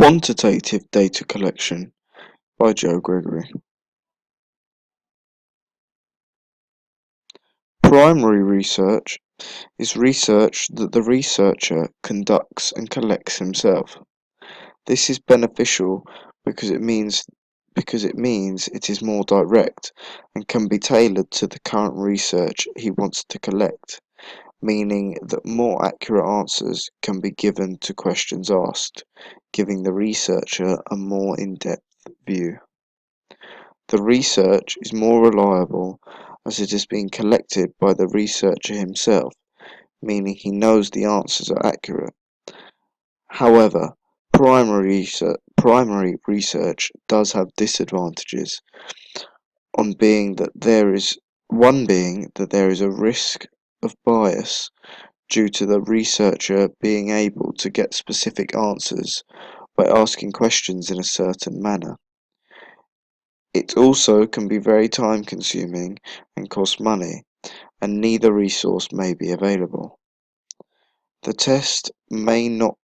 Quantitative data collection by Joe Gregory. Primary research is research that the researcher conducts and collects himself. This is beneficial because it means it is more direct and can be tailored to the current research he wants to collect, meaning that more accurate answers can be given to questions asked, giving the researcher a more in-depth view. The research is more reliable as it is being collected by the researcher himself, meaning he knows the answers are accurate. However, primary research does have disadvantages, on being that there is one being that there is a risk of bias due to the researcher being able to get specific answers by asking questions in a certain manner. It also can be very time consuming and cost money, and neither resource may be available. The test may not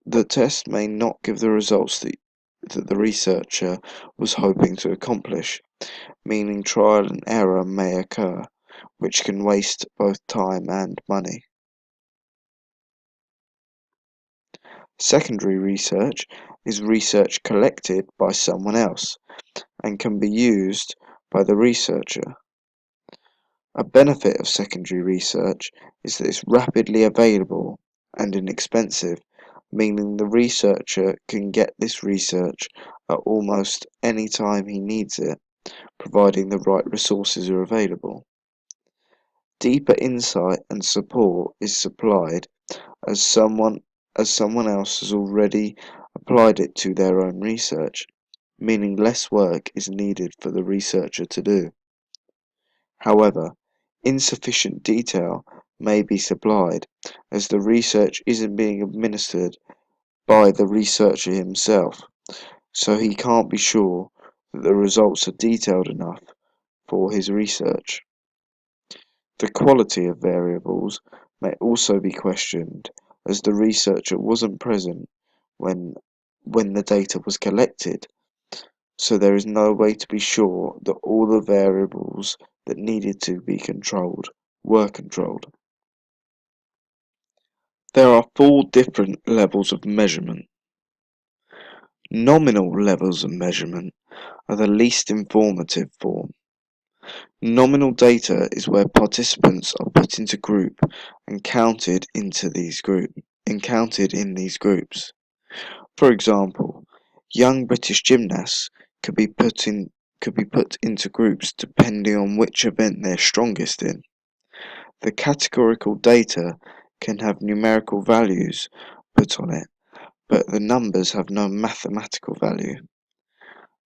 give the results that the researcher was hoping to accomplish, meaning trial and error may occur, which can waste both time and money. Secondary research is research collected by someone else and can be used by the researcher. A benefit of secondary research is that it's rapidly available and inexpensive, meaning the researcher can get this research at almost any time he needs it, providing the right resources are available. Deeper insight and support is supplied as someone else has already applied it to their own research, meaning less work is needed for the researcher to do. However, insufficient detail may be supplied as the research isn't being administered by the researcher himself, so he can't be sure that the results are detailed enough for his research. The quality of variables may also be questioned as the researcher wasn't present when the data was collected, so there is no way to be sure that all the variables that needed to be controlled were controlled. There are four different levels of measurement. Nominal levels of measurement are the least informative form. Nominal data is where participants are put into group and counted in these groups. For example, young British gymnasts could be put into groups depending on which event they're strongest in. The categorical data can have numerical values put on it, but the numbers have no mathematical value.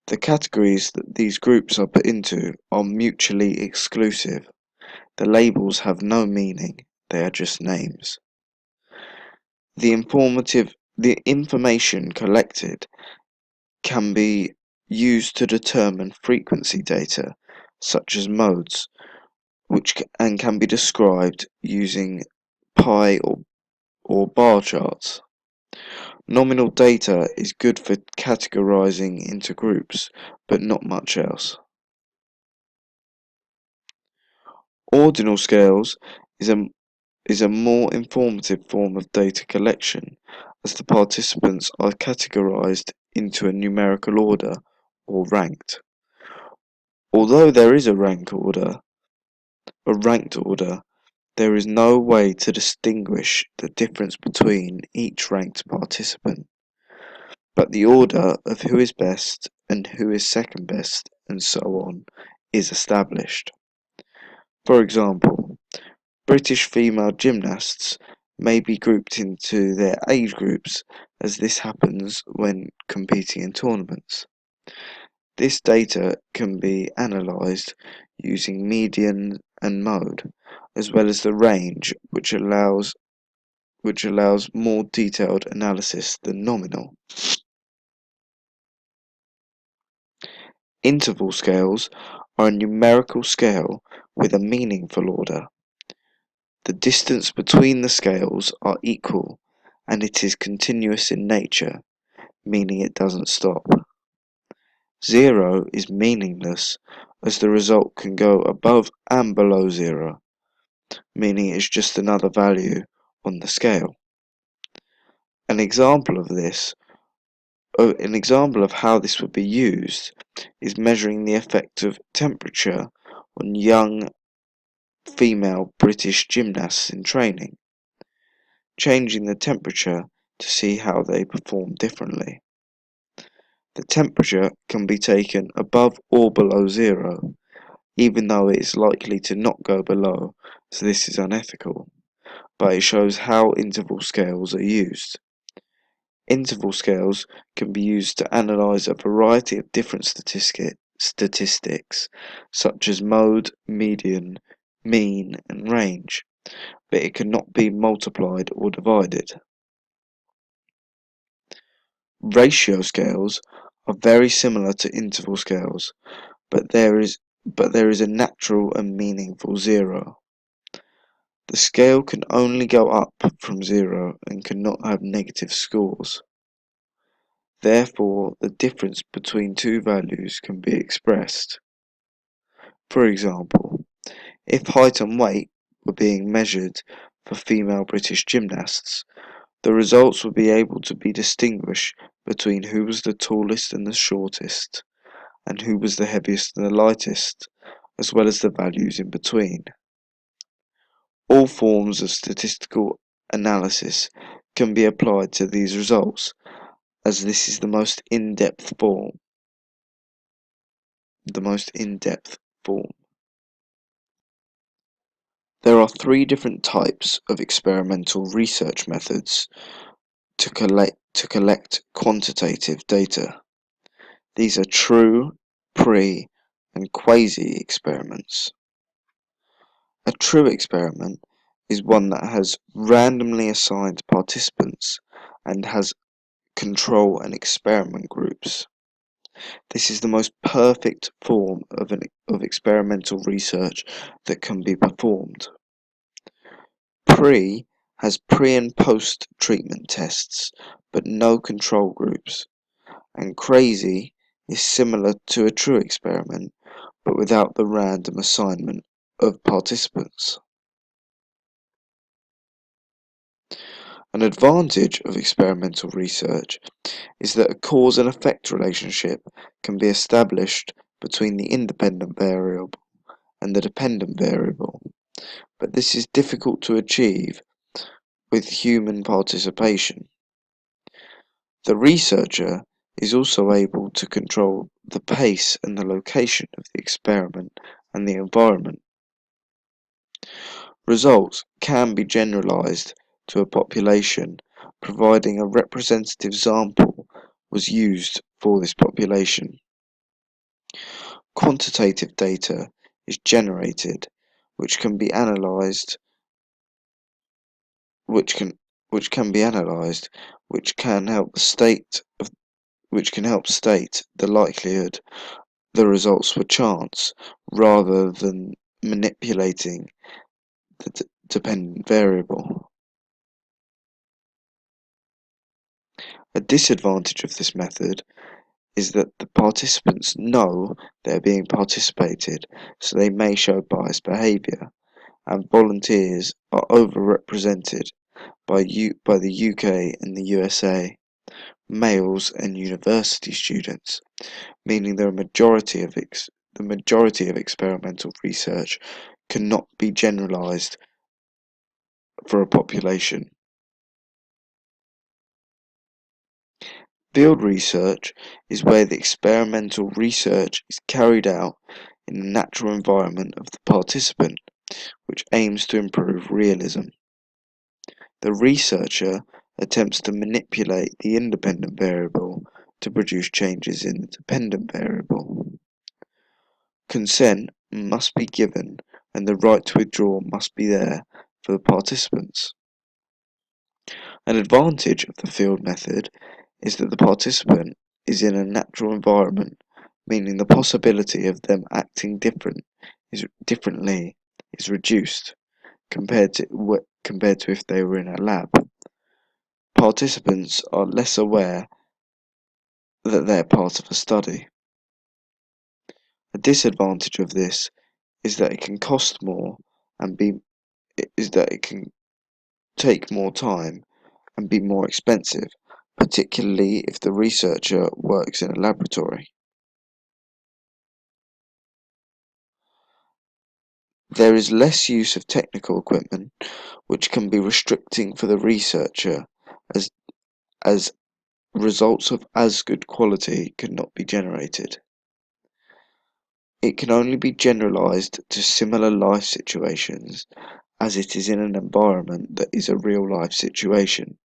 The categories that these groups are put into are mutually exclusive. The labels have no meaning, they are just names. The information collected can be used to determine frequency data, such as modes, and can be described using pie or bar charts. Nominal data is good for categorizing into groups, but not much else. Ordinal scales is a more informative form of data collection, as the participants are categorized into a numerical order or ranked. Although there is a ranked order, there is no way to distinguish the difference between each ranked participant, but the order of who is best and who is second best and so on is established. For example, British female gymnasts may be grouped into their age groups as this happens when competing in tournaments. This data can be analysed using median and mode, as well as the range, which allows more detailed analysis than nominal. Interval scales are a numerical scale with a meaningful order. The distance between the scales are equal and it is continuous in nature, meaning it doesn't stop. 0 is meaningless as the result can go above and below 0, meaning it's just another value on the scale. An example of how this would be used is measuring the effect of temperature on young female British gymnasts in training, changing the temperature to see how they perform differently. The temperature can be taken above or below 0, even though it is likely to not go below, so this is unethical, but it shows how interval scales are used. Interval scales can be used to analyse a variety of different statistics, such as mode, median, mean, and range, but it cannot be multiplied or divided. Ratio scales are very similar to interval scales, but there is a natural and meaningful 0. The scale can only go up from 0 and cannot have negative scores. Therefore, the difference between two values can be expressed. For example, if height and weight were being measured for female British gymnasts, the results would be able to be distinguished between who was the tallest and the shortest, and who was the heaviest and the lightest, as well as the values in between. All forms of statistical analysis can be applied to these results, as this is the most in-depth form. There are three different types of experimental research methods to collect quantitative data. These are true, pre, and quasi experiments. A true experiment is one that has randomly assigned participants and has control and experiment groups. This is the most perfect form of experimental research that can be performed. Pre has pre and post treatment tests, but no control groups, and quasi is similar to a true experiment, but without the random assignment of participants. An advantage of experimental research is that a cause and effect relationship can be established between the independent variable and the dependent variable, but this is difficult to achieve with human participation. The researcher is also able to control the pace and the location of the experiment and the environment. Results can be generalized to a population, providing a representative sample was used for this population. Quantitative data is generated, which can be analyzed, which can be analyzed, which can help state the likelihood the results were chance rather than manipulating the dependent variable. A disadvantage of this method is that the participants know they are being participated, so they may show biased behaviour, and volunteers are overrepresented by the UK and the USA, males and university students, meaning the majority of experimental research cannot be generalized for a population. Field research is where the experimental research is carried out in the natural environment of the participant, which aims to improve realism. The researcher attempts to manipulate the independent variable to produce changes in the dependent variable. Consent must be given and the right to withdraw must be there for the participants. An advantage of the field method is that the participant is in a natural environment, meaning the possibility of them acting differently is reduced compared to if they were in a lab. Participants are less aware that they're part of a study. A disadvantage of this is that it can cost more and be is that it can take more time and be more expensive, particularly if the researcher works in a laboratory. There is less use of technical equipment, which can be restricting for the researcher as as results of as good quality cannot be generated. It can only be generalized to similar life situations as it is in an environment that is a real life situation.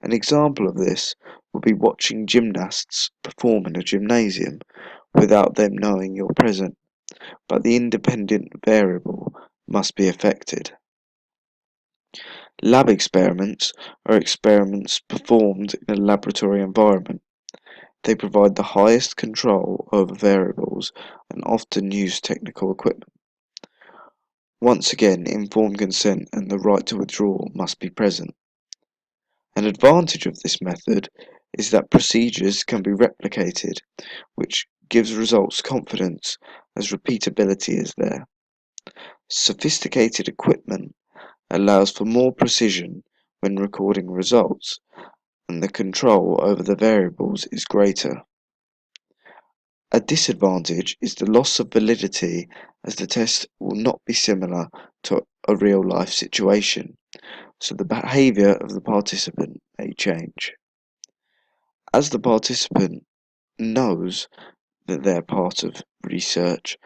An example of this would be watching gymnasts perform in a gymnasium without them knowing you're present, but the independent variable must be affected. Lab experiments are experiments performed in a laboratory environment. They provide the highest control over variables and often use technical equipment. Once again, informed consent and the right to withdraw must be present. An advantage of this method is that procedures can be replicated, which gives results confidence as repeatability is there. Sophisticated equipment allows for more precision when recording results, and the control over the variables is greater. A disadvantage is the loss of validity as the test will not be similar to a real life situation, so the behaviour of the participant may change. As the participant knows that they are part of research,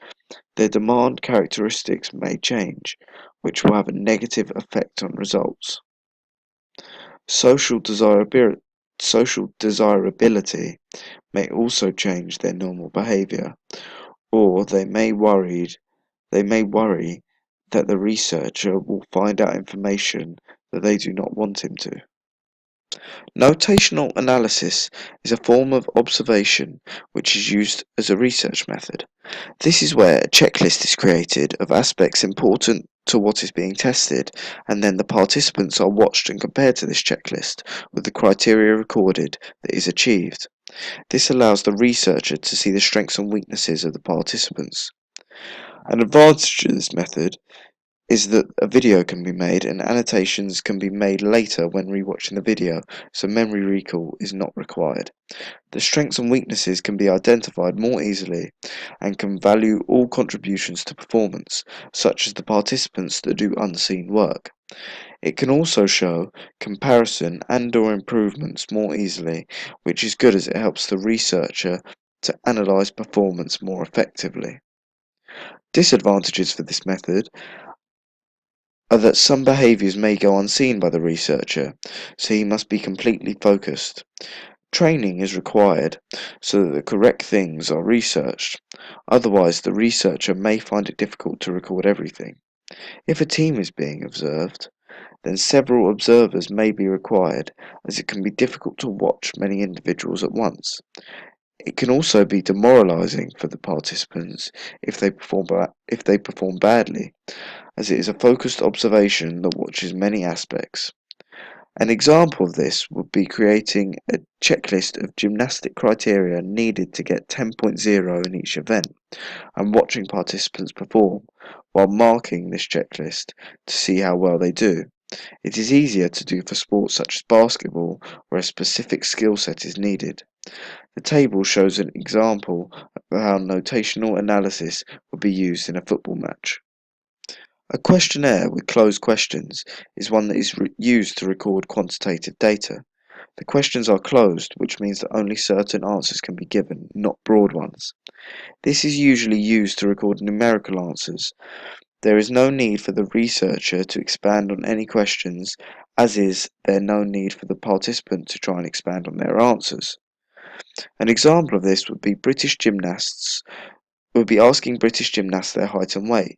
their demand characteristics may change, which will have a negative effect on results. Social desirability may also change their normal behaviour, or they may worry that the researcher will find out information that they do not want him to. Notational analysis is a form of observation which is used as a research method. This is where a checklist is created of aspects important to what is being tested, and then the participants are watched and compared to this checklist with the criteria recorded that is achieved. This allows the researcher to see the strengths and weaknesses of the participants. An advantage to this method is that a video can be made and annotations can be made later when rewatching the video, so memory recall is not required. The strengths and weaknesses can be identified more easily and can value all contributions to performance, such as the participants that do unseen work. It can also show comparison and/or improvements more easily, which is good as it helps the researcher to analyze performance more effectively. Disadvantages for this method are that some behaviours may go unseen by the researcher, so he must be completely focused. Training is required so that the correct things are researched, otherwise the researcher may find it difficult to record everything. If a team is being observed, then several observers may be required, as it can be difficult to watch many individuals at once. It can also be demoralizing for the participants if they perform badly, as it is a focused observation that watches many aspects. An example of this would be creating a checklist of gymnastic criteria needed to get 10.0 in each event, and watching participants perform, while marking this checklist to see how well they do. It is easier to do for sports such as basketball, where a specific skill set is needed. The table shows an example of how notational analysis would be used in a football match. A questionnaire with closed questions is one that is used to record quantitative data. The questions are closed, which means that only certain answers can be given, not broad ones. This is usually used to record numerical answers. There is no need for the researcher to expand on any questions, as is there no need for the participant to try and expand on their answers. An example of this would be asking British gymnasts their height and weight.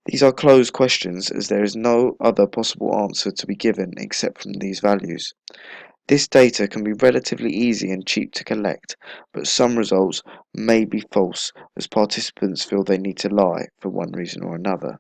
These are closed questions as there is no other possible answer to be given except from these values. This data can be relatively easy and cheap to collect, but some results may be false as participants feel they need to lie for one reason or another.